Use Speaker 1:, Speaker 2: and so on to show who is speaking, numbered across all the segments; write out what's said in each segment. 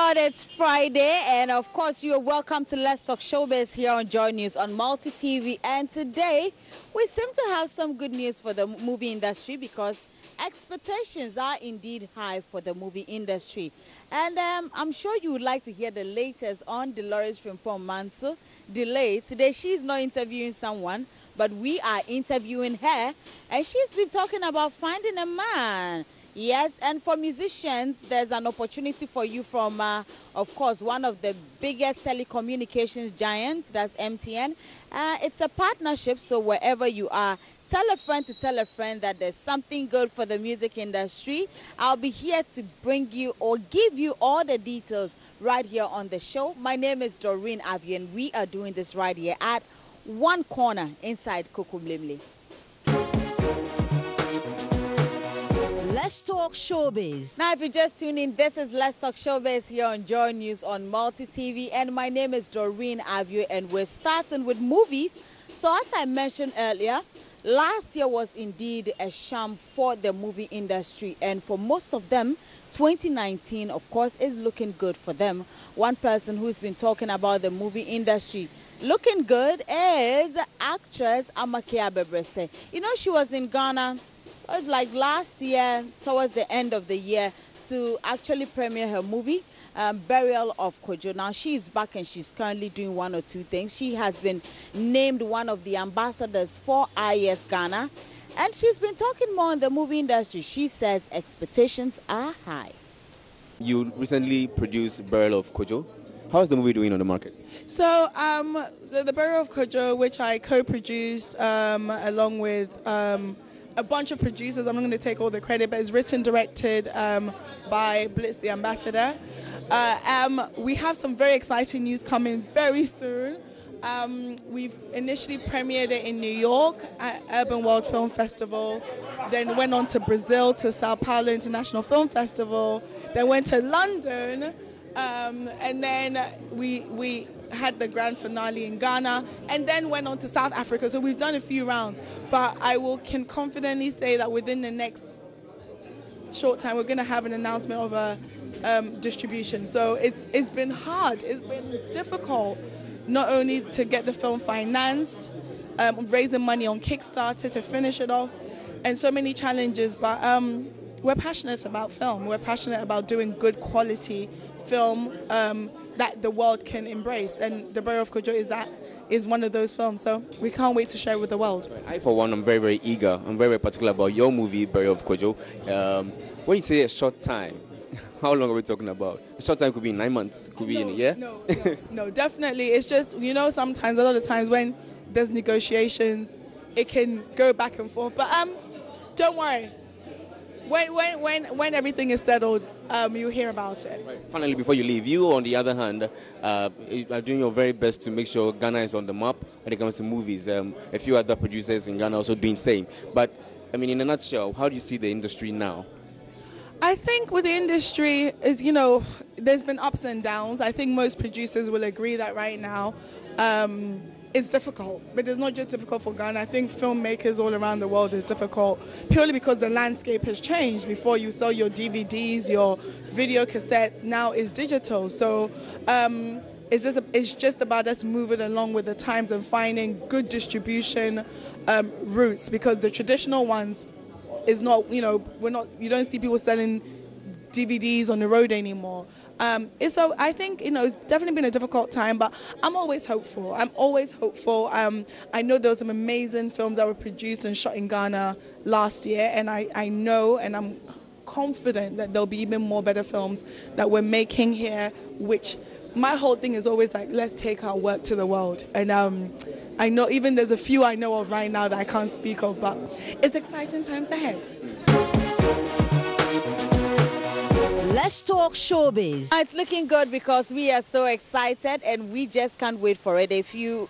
Speaker 1: God, it's Friday, and of course, you're welcome to Let's Talk Showbiz here on JoyNews on Multi TV. And today, we seem to have some good news for the movie industry because expectations are indeed high for the movie industry. And I'm sure you would like to hear the latest on Dolores Frimpong-Manso delay. Today, she's not interviewing someone, but we are interviewing her, and she's been talking about finding a man. Yes, and for musicians, there's an opportunity for you from, of course, one of the biggest telecommunications giants, that's MTN. It's a partnership, so wherever you are, tell a friend to tell a friend that there's something good for the music industry. I'll be here to bring you or give you all the details right here on the show. My name is Doreen Avio, and we are doing this right here at One Corner inside Kokumlimli.
Speaker 2: Let's Talk Showbiz.
Speaker 1: Now, if you just tune in, this is Let's Talk Showbiz here on JoyNews on Multi TV, and my name is Doreen Avio, and we're starting with movies. So, as I mentioned earlier, last year was indeed a sham for the movie industry, and for most of them, 2019, of course, is looking good for them. One person who's been talking about the movie industry looking good is actress Amakea Bebrese. You know, she was in Ghana. It was like last year, towards the end of the year, to actually premiere her movie, Burial of Kojo. Now, she's back and she's currently doing one or two things. She has been named one of the ambassadors for IS Ghana, and she's been talking more on the movie industry. She says expectations are high.
Speaker 3: You recently produced Burial of Kojo. How is the movie doing on the market?
Speaker 4: So the Burial of Kojo, which I co-produced along with a bunch of producers. I'm not going to take all the credit, but it's written, directed by Blitz, the ambassador. We have some very exciting news coming very soon. We've initially premiered it in New York at Urban World Film Festival, then went on to Brazil, to Sao Paulo International Film Festival, then went to London, and then we had the grand finale in Ghana, and then went on to South Africa. So we've done a few rounds, but can confidently say that within the next short time, we're going to have an announcement of a distribution. So it's been hard. It's been difficult, not only to get the film financed, raising money on Kickstarter to finish it off, and so many challenges, but we're passionate about film. We're passionate about doing good quality film that the world can embrace, and The Burial of Kojo is one of those films, so we can't wait to share it with the world.
Speaker 3: I, for one, I'm very, very eager. I'm very, very particular about your movie, Burial of Kojo. When you say a short time, how long are we talking about? A short time could be 9 months, could be in a year?
Speaker 4: No, definitely. It's just, sometimes, a lot of times when there's negotiations, it can go back and forth, but don't worry. When everything is settled, you'll hear about it.
Speaker 3: Right. Finally, before you leave, you, on the other hand, are doing your very best to make sure Ghana is on the map when it comes to movies. A few other producers in Ghana also doing the same. But, I mean, in a nutshell, how do you see the industry now?
Speaker 4: I think with the industry, there's been ups and downs. I think most producers will agree that right now it's difficult, but it's not just difficult for Ghana. I think filmmakers all around the world is difficult purely because the landscape has changed. Before, you saw your DVDs, your video cassettes, now it's digital. So it's just about us moving along with the times and finding good distribution routes, because the traditional ones is not, you don't see people selling DVDs on the road anymore. So I think, it's definitely been a difficult time, but I'm always hopeful. I know there were some amazing films that were produced and shot in Ghana last year, and I know and I'm confident that there'll be even more better films that we're making here, which my whole thing is always like, let's take our work to the world. And I know even there's a few I know of right now that I can't speak of, but it's exciting times ahead.
Speaker 2: Let's Talk Showbiz.
Speaker 1: It's looking good because we are so excited and we just can't wait for it. If you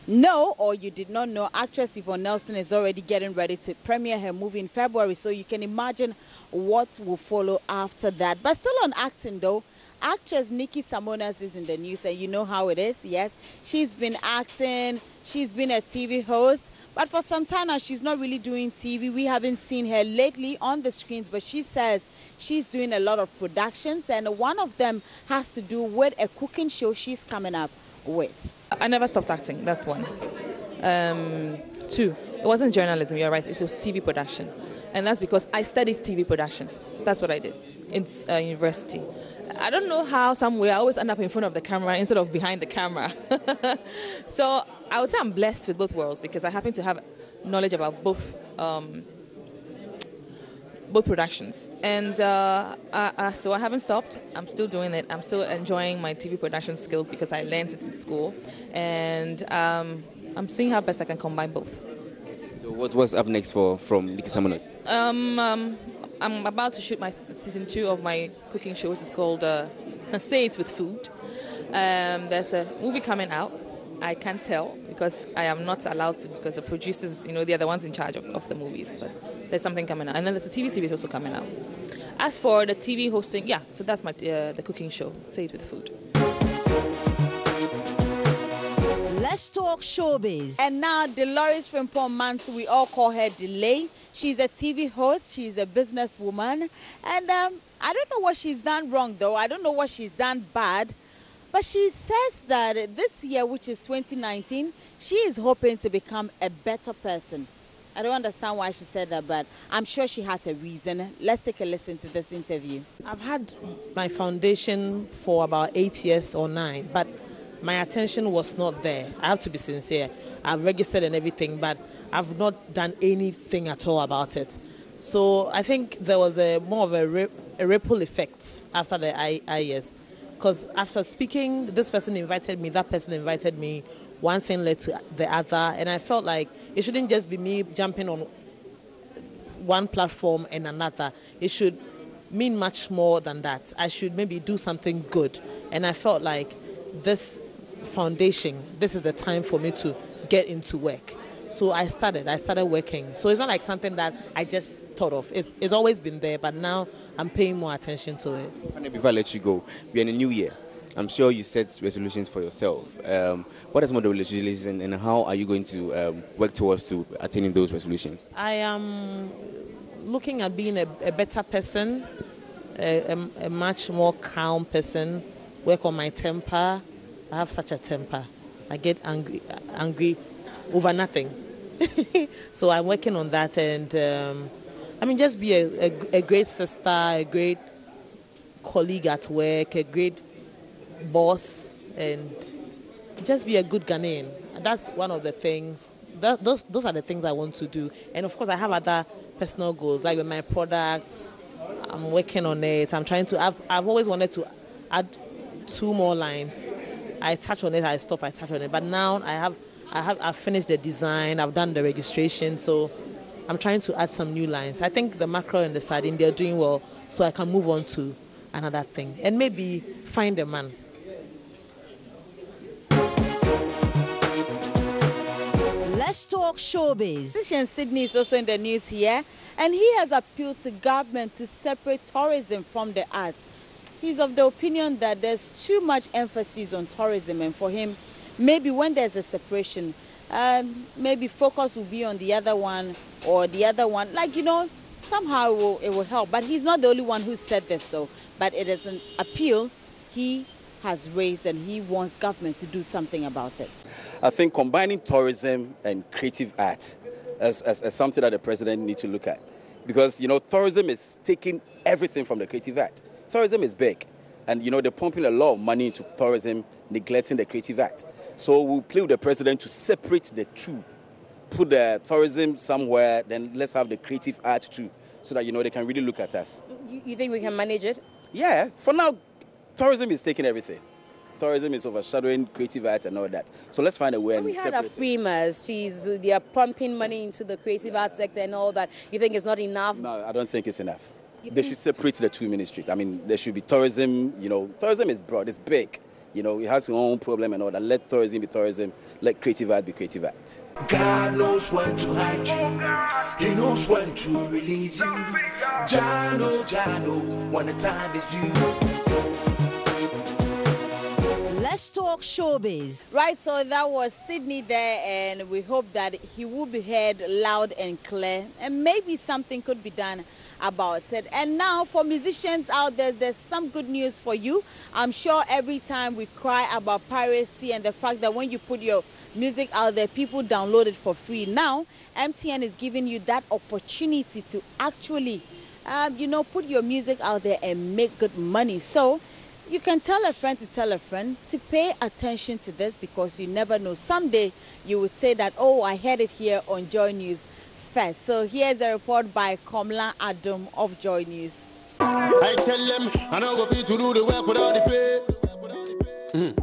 Speaker 1: know or you did not know, actress Yvonne Nelson is already getting ready to premiere her movie in February, so you can imagine what will follow after that. But still on acting though, actress Nikki Samonas is in the news, and you know how it is. Yes, she's been acting, she's been a TV host, But for some time now, she's not really doing TV. We haven't seen her lately on the screens, but she says she's doing a lot of productions, and one of them has to do with a cooking show she's coming up with.
Speaker 5: I never stopped acting, that's one. Two, it wasn't journalism, you're right, it was TV production. And that's because I studied TV production. That's what I did in university. I don't know how, somewhere, I always end up in front of the camera instead of behind the camera. So I would say I'm blessed with both worlds because I happen to have knowledge about both productions. And so I haven't stopped. I'm still doing it. I'm still enjoying my TV production skills because I learned it in school. And I'm seeing how best I can combine both.
Speaker 3: So what's up next from Nikki Samanos?
Speaker 5: I'm about to shoot my season 2 of my cooking show, which is called Say It With Food. There's a movie coming out. I can't tell because I am not allowed to, because the producers, they're the ones in charge of the movies. But there's something coming out. And then there's a TV series also coming out. As for the TV hosting, so that's my the cooking show, Say It With Food.
Speaker 2: Let's talk showbiz.
Speaker 1: And now Dolores Frimpong Mansi, we all call her Delay. She's a TV host, she's a businesswoman, and I don't know what she's done wrong though, I don't know what she's done bad, but she says that this year, which is 2019, she is hoping to become a better person. I don't understand why she said that, but I'm sure she has a reason. Let's take a listen to this interview.
Speaker 6: I've had my foundation for about 8 years or 9, but my attention was not there. I have to be sincere. I've registered and everything, but I've not done anything at all about it. So I think there was more of a ripple effect after the IES. Because after speaking, this person invited me, that person invited me, one thing led to the other, and I felt like it shouldn't just be me jumping on one platform and another. It should mean much more than that. I should maybe do something good. And I felt like this foundation, this is the time for me to get into work. So I started working. So it's not like something that I just thought of. It's always been there, but now I'm paying more attention to it.
Speaker 3: Before I let you go, we're in a new year. I'm sure you set resolutions for yourself. What are some of the resolutions and how are you going to work towards to attaining those resolutions?
Speaker 6: I am looking at being a better person, a much more calm person, work on my temper. I have such a temper. I get angry over nothing. So I'm working on that, and just be a great sister, a great colleague at work, a great boss, and just be a good Ghanaian. That's one of the things. Those are the things I want to do. And of course, I have other personal goals, like with my products. I'm working on it. I've always wanted to add 2 more lines. I touch on it, I stop, I touch on it. But now I've finished the design, I've done the registration, so I'm trying to add some new lines. I think the mackerel and the sardine, they're doing well, so I can move on to another thing. And maybe find a man.
Speaker 2: Let's talk showbiz.
Speaker 1: Politician Sydney is also in the news here, and he has appealed to government to separate tourism from the arts. He's of the opinion that there's too much emphasis on tourism, and for him, maybe when there's a separation, maybe focus will be on the other one or the other one. Somehow it will help. But he's not the only one who said this, though. But it is an appeal he has raised, and he wants government to do something about it.
Speaker 7: I think combining tourism and creative art as something that the president needs to look at. Because, tourism is taking everything from the creative art. Tourism is big. And, they're pumping a lot of money into tourism, neglecting the creative art. So we'll plead with the president to separate the two. Put the tourism somewhere, then let's have the creative art too, so that, they can really look at us.
Speaker 8: You think we can manage it?
Speaker 7: Yeah. For now, tourism is taking everything. Tourism is overshadowing creative art and all that. So let's find a way and
Speaker 8: we had
Speaker 7: separate
Speaker 8: a Freemas. They are pumping money into the creative art sector and all that. You think it's not enough?
Speaker 7: No, I don't think it's enough. They should separate the two ministries. There should be tourism. Tourism is broad, it's big. It has its own problem and all that. Let tourism be tourism. Let creative art be creative art.
Speaker 9: God knows when to hide you. He knows when to release you. Jano, when the time is due.
Speaker 2: Let's talk showbiz.
Speaker 1: Right, so that was Sydney there, and we hope that he will be heard loud and clear, and maybe something could be done about it. And now for musicians out there, there's some good news for you. I'm sure every time we cry about piracy and the fact that when you put your music out there, people download it for free. Now, MTN is giving you that opportunity to actually, put your music out there and make good money. So you can tell a friend to pay attention to this, because you never know. Someday you would say that, oh, I heard it here on Joy News first. So here's a report by Komla Adam of Joy News.
Speaker 10: I tell them I don't go to do the work without the pay.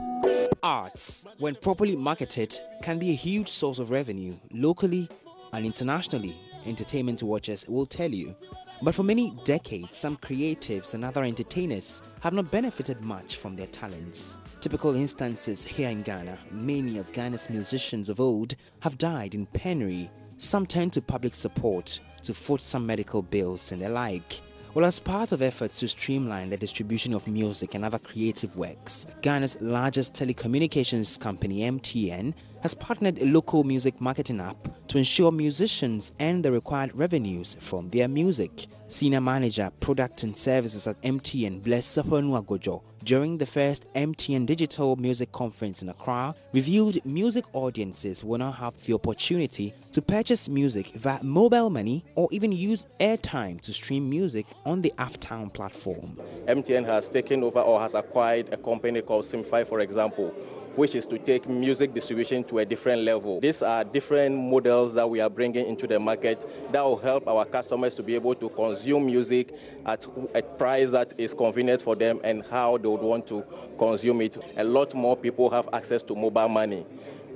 Speaker 11: Arts, when properly marketed, can be a huge source of revenue locally and internationally, entertainment watchers will tell you. But for many decades, some creatives and other entertainers have not benefited much from their talents. Typical instances here in Ghana: many of Ghana's musicians of old have died in penury. Some turn to public support to foot some medical bills and the like. Well, as part of efforts to streamline the distribution of music and other creative works, Ghana's largest telecommunications company, MTN, has partnered a local music marketing app to ensure musicians earn the required revenues from their music. Senior Manager, Product and Services at MTN, Bless Gojo, during the first MTN Digital Music Conference in Accra, revealed music audiences will now have the opportunity to purchase music via mobile money or even use airtime to stream music on the Aftown platform.
Speaker 7: MTN has taken over or has acquired a company called Simfy, for example, which is to take music distribution to a different level. These are different models that we are bringing into the market that will help our customers to be able to consume music at a price that is convenient for them and how they would want to consume it. A lot more people have access to mobile money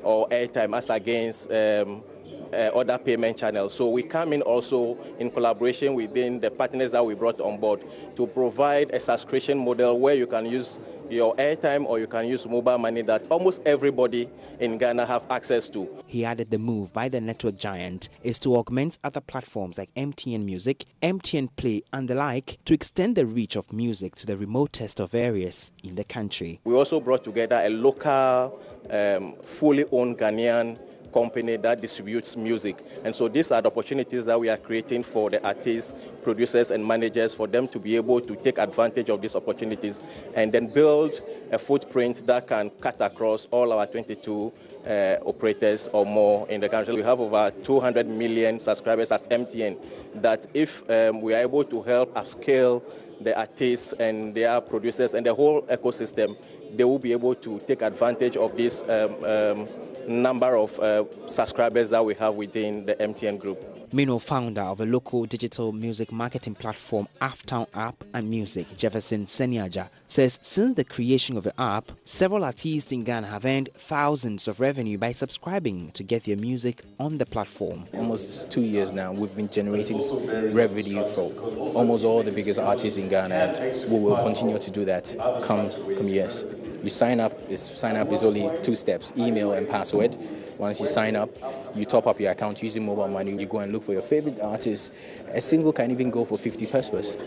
Speaker 7: or airtime as against other payment channels. So we come in also in collaboration within the partners that we brought on board to provide a subscription model where you can use your airtime or you can use mobile money that almost everybody in Ghana have access to.
Speaker 11: He added the move by the network giant is to augment other platforms like MTN Music, MTN Play and the like to extend the reach of music to the remotest of areas in the country.
Speaker 7: We also brought together a local, fully owned Ghanaian company that distributes music. And so these are the opportunities that we are creating for the artists, producers and managers for them to be able to take advantage of these opportunities and then build a footprint that can cut across all our 22 operators or more in the country. We have over 200 million subscribers as MTN that if we are able to help upscale the artists and their producers and the whole ecosystem, they will be able to take advantage of this number of subscribers that we have within the MTN group.
Speaker 11: Mino, founder of a local digital music marketing platform, Aftown App and Music, Jefferson Seniaja, says since the creation of the app, several artists in Ghana have earned thousands of revenue by subscribing to get their music on the platform.
Speaker 12: Almost 2 years now, we've been generating revenue for almost all the biggest artists in Ghana, and we will continue to do that come years. You sign up is only 2 steps, email and password. Once you sign up, you top up your account using mobile money. You go and look for your favorite artist. A single can even go for 50 pesos,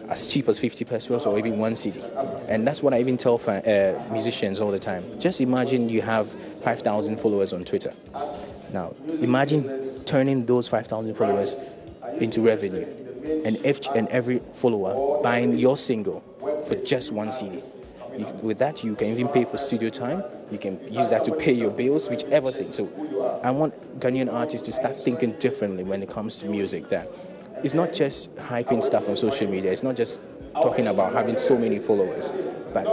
Speaker 12: as cheap as 50 pesos or even 1 cedi. And that's what I even tell musicians all the time. Just imagine you have 5,000 followers on Twitter. Now, imagine turning those 5,000 followers into revenue, and every follower buying your single for just 1 cedi. With that, you can even pay for studio time. You can use that to pay your bills, whichever thing. So I want Ghanaian artists to start thinking differently when it comes to music. That it's not just hyping stuff on social media. It's not just talking about having so many followers, but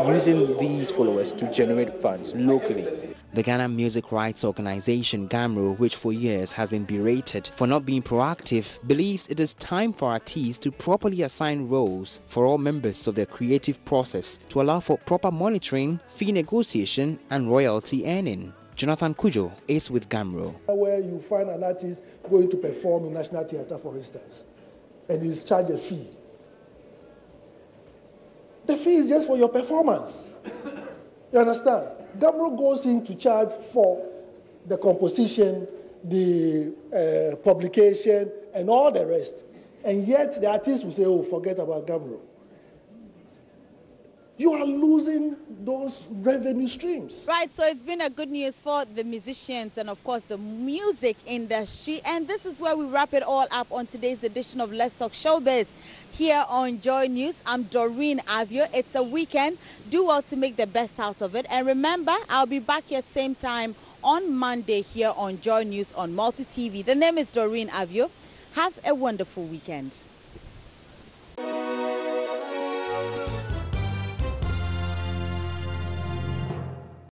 Speaker 12: using these followers to generate funds locally.
Speaker 11: The Ghana Music Rights Organization, GAMRO, which for years has been berated for not being proactive, believes it is time for artists to properly assign roles for all members of their creative process to allow for proper monitoring, fee negotiation and royalty earning. Jonathan Kujo is with GAMRO.
Speaker 13: Where you find an artist going to perform in National Theatre, for instance, and he's charged a fee. The fee is just for your performance. You understand? GAMRO goes in to charge for the composition, the publication, and all the rest. And yet the artist will say, oh, forget about GAMRO. you are losing those revenue streams.
Speaker 1: Right, so it's been a good news for the musicians and, of course, the music industry. And this is where we wrap it all up on today's edition of Let's Talk Showbiz here on Joy News. I'm Doreen Avio. It's a weekend. Do well to make the best out of it. And remember, I'll be back here same time on Monday here on Joy News on Multi TV. The name is Doreen Avio. Have a wonderful weekend.